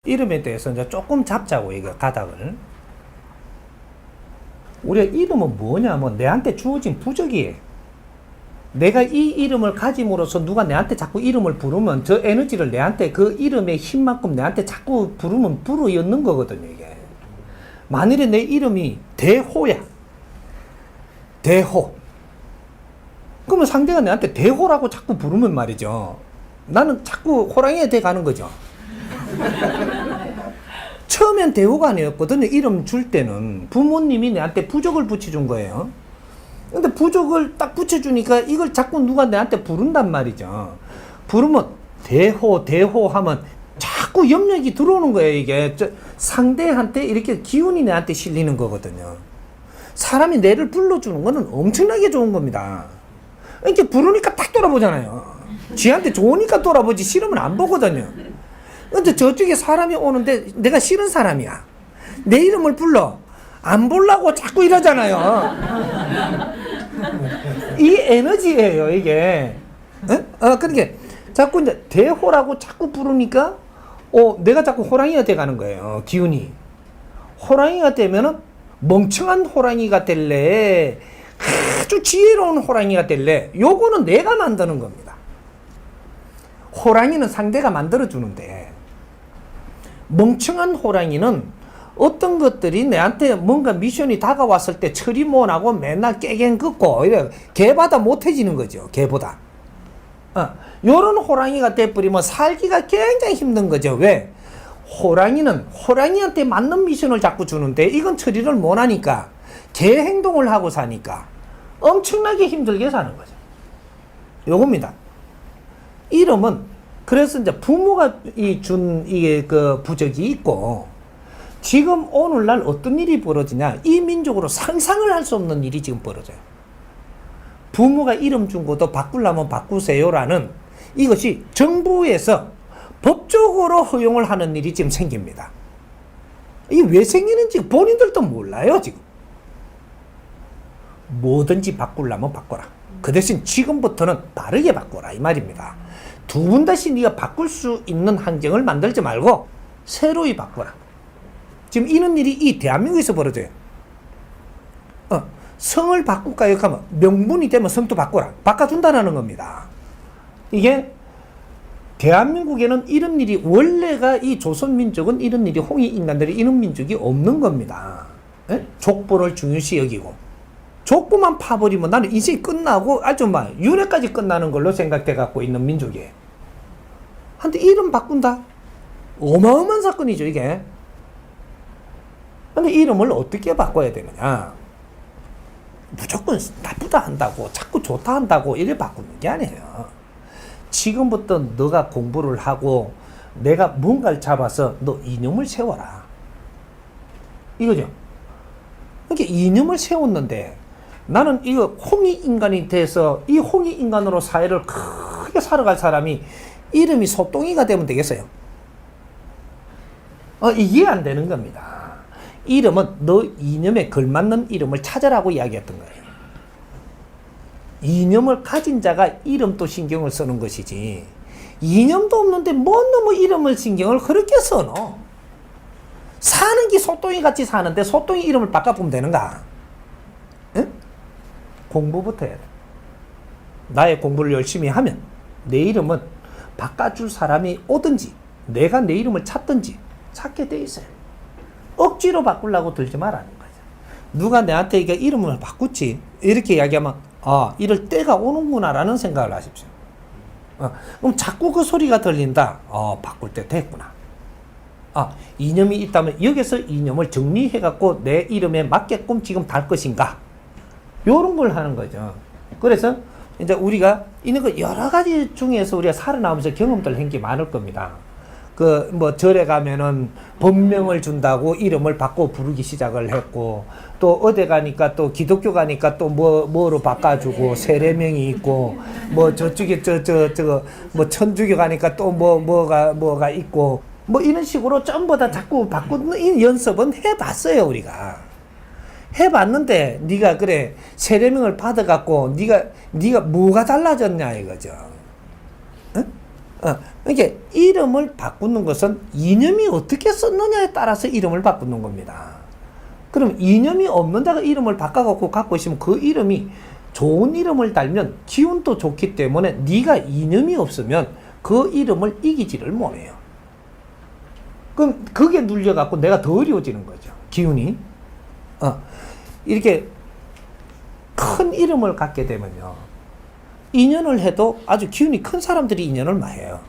이름에 대해서 이제 조금 잡자고, 이거 가닥을. 우리가 이름은 뭐냐면 내한테 주어진 부적이에요. 내가 이 이름을 가짐으로써 누가 내한테 자꾸 이름을 부르면 저 에너지를 내한테 그 이름의 힘만큼 내한테 자꾸 부르면 불어넣는 거거든요, 이게. 만일에 내 이름이 대호야. 대호. 그러면 상대가 내한테 대호라고 자꾸 부르면 말이죠. 나는 자꾸 호랑이에 돼 가는 거죠. 처음엔 대호가 아니었거든요. 이름 줄 때는 부모님이 내한테 부적을 붙여준 거예요. 근데 부적을 딱 붙여주니까 이걸 자꾸 누가 내한테 부른단 말이죠. 부르면 대호 대호 하면 자꾸 염력이 들어오는 거예요. 이게 상대한테 이렇게 기운이 내한테 실리는 거거든요. 사람이 내를 불러주는 거는 엄청나게 좋은 겁니다. 이렇게 부르니까 딱 돌아보잖아요. 지한테 좋으니까 돌아보지 싫으면 안 보거든요. 근데 저쪽에 사람이 오는데 내가 싫은 사람이야. 내 이름을 불러. 안 보려고 자꾸 이러잖아요. 이 에너지예요, 이게. 그러니까 자꾸 이제 대호라고 자꾸 부르니까 내가 자꾸 호랑이가 돼 가는 거예요. 기운이. 호랑이가 되면은 멍청한 호랑이가 될래? 아주 지혜로운 호랑이가 될래? 요거는 내가 만드는 겁니다. 호랑이는 상대가 만들어주는데, 멍청한 호랑이는 어떤 것들이 내한테 뭔가 미션이 다가왔을 때 처리 못하고 맨날 깨갱 긋고 이래 개보다 못해지는 거죠. 개보다. 요런 호랑이가 돼버리면 살기가 굉장히 힘든 거죠. 왜? 호랑이는 호랑이한테 맞는 미션을 자꾸 주는데 이건 처리를 못하니까 개 행동을 하고 사니까 엄청나게 힘들게 사는 거죠. 요겁니다. 이름은 그래서 이제 부모가 준 이게 그 부적이 있고, 지금 오늘날 어떤 일이 벌어지냐, 이 민족으로 상상을 할 수 없는 일이 지금 벌어져요. 부모가 이름 준 것도 바꾸려면 바꾸세요라는 이것이 정부에서 법적으로 허용을 하는 일이 지금 생깁니다. 이게 왜 생기는지 본인들도 몰라요, 지금. 뭐든지 바꾸려면 바꿔라. 그 대신 지금부터는 바르게 바꿔라, 이 말입니다. 두 번 다시 네가 바꿀 수 있는 환경을 만들지 말고 새로이 바꿔라. 지금 이런 일이 이 대한민국에서 벌어져요. 성을 바꿀까요? 하면 명분이 되면 성도 바꿔라. 바꿔준다는 겁니다. 이게 대한민국에는 이런 일이, 원래가 이 조선민족은 이런 일이, 홍익 인간들이 이런 민족이 없는 겁니다. 족보를 중요시 여기고, 족보만 파버리면 나는 인생이 끝나고 아주 막 윤회까지 끝나는 걸로 생각돼 갖고 있는 민족이에요. 한데 이름 바꾼다? 어마어마한 사건이죠, 이게. 근데 이름을 어떻게 바꿔야 되느냐? 무조건 나쁘다 한다고, 자꾸 좋다 한다고 이래 바꾸는 게 아니에요. 지금부터 너가 공부를 하고 내가 뭔가를 잡아서 너 이념을 세워라. 이거죠. 그러니까 이념을 세웠는데 나는 이거 홍익 인간이 돼서 이 홍익 인간으로 사회를 크게 살아갈 사람이 이름이 소똥이가 되면 되겠어요? 이게 안 되는 겁니다. 이름은 너 이념에 걸맞는 이름을 찾아라고 이야기했던 거예요. 이념을 가진 자가 이름도 신경을 쓰는 것이지, 이념도 없는데 뭔 놈의 이름을 신경을 그렇게 써노? 사는 게 소똥이 같이 사는데 소똥이 이름을 바꿔보면 되는가? 응? 공부부터 해야 돼. 나의 공부를 열심히 하면 내 이름은 바꿔줄 사람이 오든지 내가 내 이름을 찾든지 찾게 돼 있어요. 억지로 바꾸려고 들지 말라는 거죠. 누가 내한테 이게 이름을 바꾸지 이렇게 이야기하면 이럴 때가 오는구나 라는 생각을 하십시오. 그럼 자꾸 그 소리가 들린다. 바꿀 때 됐구나. 이념이 있다면 여기서 이념을 정리해 갖고 내 이름에 맞게끔 지금 달 것인가, 요런 걸 하는 거죠. 그래서 이제 우리가 이런 거 여러 가지 중에서 우리가 살아나오면서 경험들 한 게 많을 겁니다. 절에 가면은 법명을 준다고 이름을 바꿔 부르기 시작을 했고, 또 어디 가니까 또 기독교 가니까 또 뭐로 바꿔주고 세례명이 있고, 저쪽에 천주교 가니까 또 뭐가 있고, 이런 식으로 전부 다 자꾸 바꾸는 이 연습은 해봤어요, 우리가. 해봤는데 네가 그래 세례명을 받아갖고 네가 뭐가 달라졌냐 이거죠. 응? 그러니까 이름을 바꾸는 것은 이념이 어떻게 썼느냐에 따라서 이름을 바꾸는 겁니다. 그럼 이념이 없는 데가 이름을 바꿔갖고 갖고 있으면 그 이름이 좋은 이름을 달면 기운도 좋기 때문에 네가 이념이 없으면 그 이름을 이기지를 못해요. 그럼 그게 눌려갖고 내가 더 어려워지는 거죠. 기운이. 이렇게 큰 이름을 갖게 되면요. 인연을 해도 아주 기운이 큰 사람들이 인연을 마해요.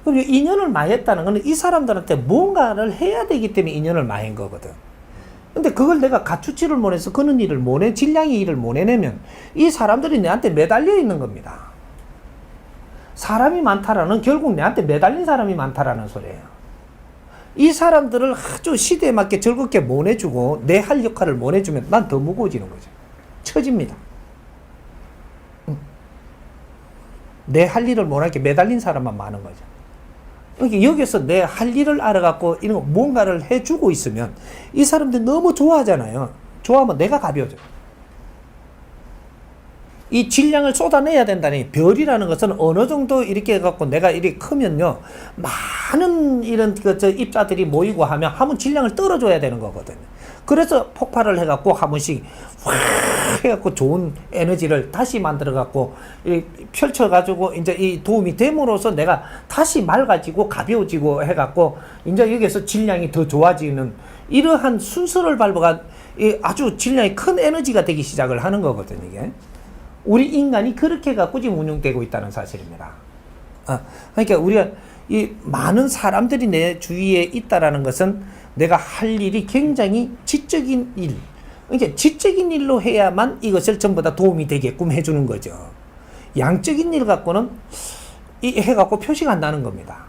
그럼 인연을 마했다는 것은 이 사람들한테 뭔가를 해야 되기 때문에 인연을 마한 거거든. 근데 그걸 내가 갖추지를 못해서 그런 일을 못해, 질량의 일을 못 해내면 이 사람들이 내한테 매달려 있는 겁니다. 사람이 많다라는 결국 내한테 매달린 사람이 많다라는 소리예요. 이 사람들을 아주 시대에 맞게 즐겁게 못 해주고 내 할 역할을 못 해주면 난 더 무거워지는 거죠. 처집니다. 내 할 일을 못하게 매달린 사람만 많은 거죠. 그러니까 여기서 내 할 일을 알아갖고 이런 거 뭔가를 해주고 있으면 이 사람들 너무 좋아하잖아요. 좋아하면 내가 가벼워져. 이 질량을 쏟아내야 된다니 별이라는 것은 어느 정도 이렇게 해갖고 내가 이렇게 크면요. 많은 이런 입자들이 모이고 하면 한 번 질량을 떨어줘야 되는 거거든요. 그래서 폭발을 해갖고 한 번씩 확 해갖고 좋은 에너지를 다시 만들어갖고 펼쳐가지고 이제 이 도움이 됨으로써 내가 다시 맑아지고 가벼워지고 해갖고 이제 여기서 질량이 더 좋아지는 이러한 순서를 밟아가 아주 질량이 큰 에너지가 되기 시작을 하는 거거든요. 이게. 우리 인간이 그렇게 갖고 지금 운영되고 있다는 사실입니다. 그러니까 우리가 이 많은 사람들이 내 주위에 있다라는 것은 내가 할 일이 굉장히 지적인 일, 그러니까 지적인 일로 해야만 이것을 전부 다 도움이 되게끔 해주는 거죠. 양적인 일 갖고는 이 해갖고 표시가 안 나는 겁니다.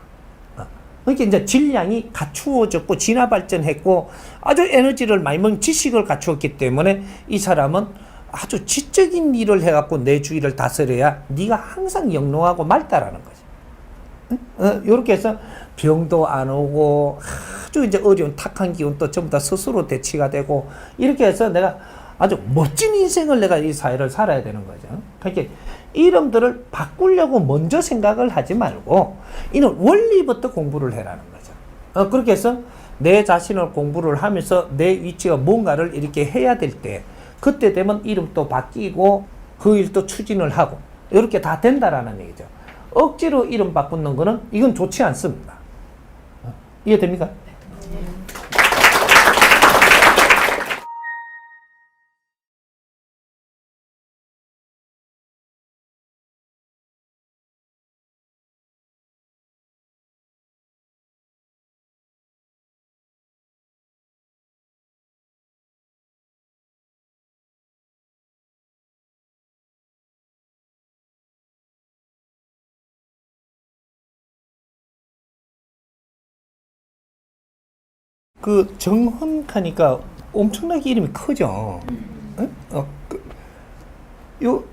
그러니까 이제 질량이 갖추어졌고 진화 발전했고 아주 에너지를 많이 먹은 지식을 갖추었기 때문에 이 사람은 아주 지적인 일을 해갖고 내 주위를 다스려야 네가 항상 영롱하고 맑다라는 거지. 이렇게 해서 병도 안 오고 아주 이제 어려운 탁한 기운도 전부 다 스스로 대치가 되고 이렇게 해서 내가 아주 멋진 인생을 내가 이 사회를 살아야 되는 거죠. 그러니까 이름들을 바꾸려고 먼저 생각을 하지 말고 이는 원리부터 공부를 해라는 거죠. 그렇게 해서 내 자신을 공부를 하면서 내 위치가 뭔가를 이렇게 해야 될 때 그때 되면 이름도 바뀌고 그 일도 추진을 하고 이렇게 다 된다라는 얘기죠. 억지로 이름 바꾸는 거는 이건 좋지 않습니다. 이해됩니까? 그 정헌하니까 엄청나게 이름이 크죠. 요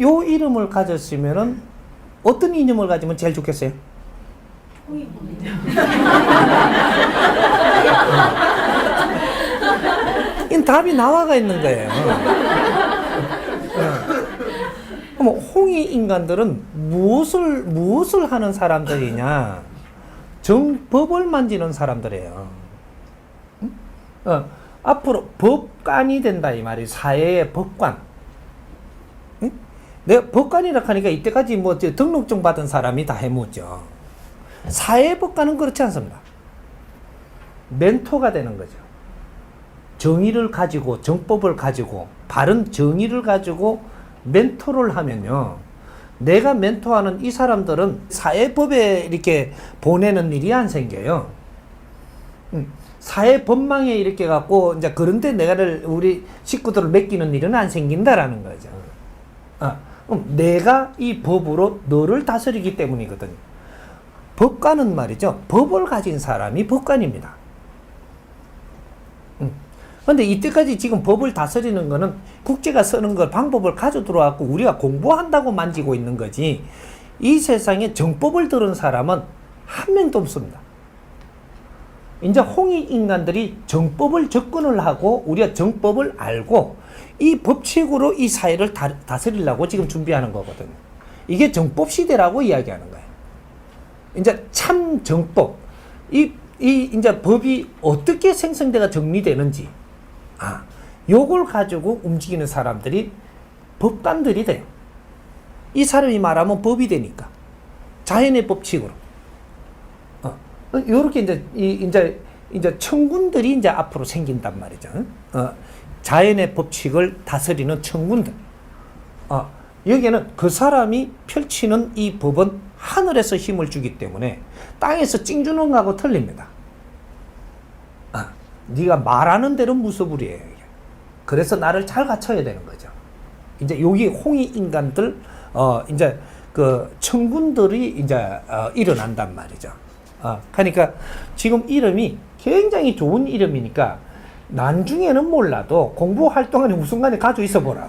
이름을 가졌으면은 어떤 이름을 가지면 제일 좋겠어요? 이 답이 나와가 있는 거예요. 그럼 홍이 인간들은 무엇을 하는 사람들이냐? 정법을 만지는 사람들이에요. 앞으로 법관이 된다 이 말이 사회의 법관. 내가 법관이라 하니까 이때까지 뭐 등록증 받은 사람이 다 해묻죠. 사회 법관은 그렇지 않습니다. 멘토가 되는 거죠. 정의를 가지고 정법을 가지고 바른 정의를 가지고 멘토를 하면요. 내가 멘토하는 이 사람들은 사회법에 이렇게 보내는 일이 안 생겨요. 사회 법망에 이렇게 갖고 이제 그런데 우리 식구들을 맡기는 일은 안 생긴다라는 거죠. 내가 이 법으로 너를 다스리기 때문이거든요. 법관은 말이죠. 법을 가진 사람이 법관입니다. 근데 이때까지 지금 법을 다스리는 거는 국제가 쓰는 걸 방법을 가져 들어왔고 우리가 공부한다고 만지고 있는 거지 이 세상에 정법을 들은 사람은 한 명도 없습니다. 이제 홍익 인간들이 정법을 접근을 하고 우리가 정법을 알고 이 법칙으로 이 사회를 다스리려고 지금 준비하는 거거든요. 이게 정법 시대라고 이야기하는 거예요. 이제 참 정법. 이제 법이 어떻게 생성돼가 정리되는지. 요걸 가지고 움직이는 사람들이 법관들이 돼요. 이 사람이 말하면 법이 되니까. 자연의 법칙으로. 요렇게 이제 청군들이 이제 앞으로 생긴단 말이죠. 자연의 법칙을 다스리는 청군들. 여기에는 그 사람이 펼치는 이 법은 하늘에서 힘을 주기 때문에 땅에서 찡 주는 거하고 틀립니다. 네가 말하는 대로 무소불위예요. 그래서 나를 잘 갖춰야 되는 거죠. 이제 여기 홍익 인간들, 이제 그 청군들이 이제 일어난단 말이죠. 그러니까 지금 이름이 굉장히 좋은 이름이니까 나중에는 몰라도 공부 활동하는 우순간에 가지고 있어 보라.